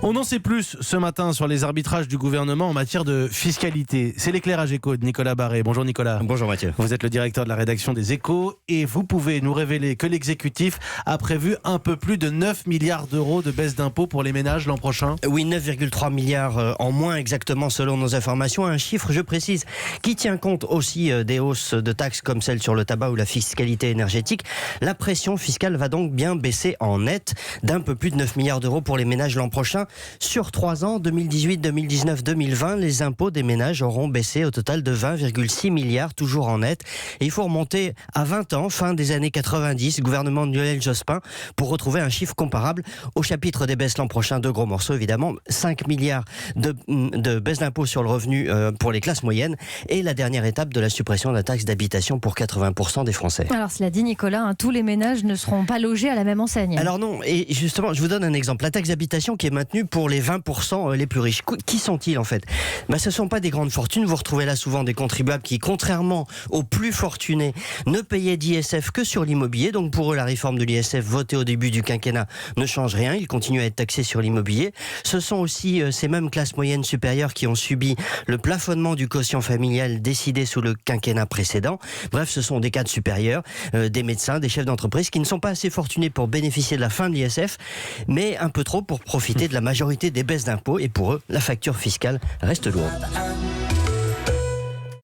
On en sait plus ce matin sur les arbitrages du gouvernement en matière de fiscalité. C'est l'éclairage écho de Nicolas Barré. Bonjour Nicolas. Bonjour Mathieu. Vous êtes le directeur de la rédaction des Échos et vous pouvez nous révéler que l'exécutif a prévu un peu plus de 9 milliards d'euros de baisse d'impôts pour les ménages l'an prochain. Oui, 9,3 milliards en moins exactement selon nos informations. Un chiffre, je précise, qui tient compte aussi des hausses de taxes comme celle sur le tabac ou la fiscalité énergétique. La pression fiscale va donc bien baisser en net d'un peu plus de 9 milliards d'euros pour les ménages l'an prochain. Sur 3 ans, 2018, 2019, 2020, les impôts des ménages auront baissé au total de 20,6 milliards, toujours en net. Et il faut remonter à 20 ans, fin des années 90, gouvernement de Lionel Jospin, pour retrouver un chiffre comparable au chapitre des baisses l'an prochain. Deux gros morceaux, évidemment. 5 milliards de baisse d'impôts sur le revenu pour les classes moyennes et la dernière étape de la suppression de la taxe d'habitation pour 80% des Français. Alors cela dit Nicolas, tous les ménages ne seront pas logés à la même enseigne. Alors non, et justement, je vous donne un exemple. La taxe d'habitation qui est maintenue pour les 20% les plus riches. Qui sont-ils en fait ? Ce ne sont pas des grandes fortunes. Vous retrouvez là souvent des contribuables qui, contrairement aux plus fortunés, ne payaient d'ISF que sur l'immobilier. Donc pour eux, la réforme de l'ISF votée au début du quinquennat ne change rien. Ils continuent à être taxés sur l'immobilier. Ce sont aussi ces mêmes classes moyennes supérieures qui ont subi le plafonnement du quotient familial décidé sous le quinquennat précédent. Bref, ce sont des cadres supérieurs, des médecins, des chefs d'entreprise qui ne sont pas assez fortunés pour bénéficier de la fin de l'ISF, mais un peu trop pour profiter de la majorité des baisses d'impôts. Et pour eux, la facture fiscale reste lourde.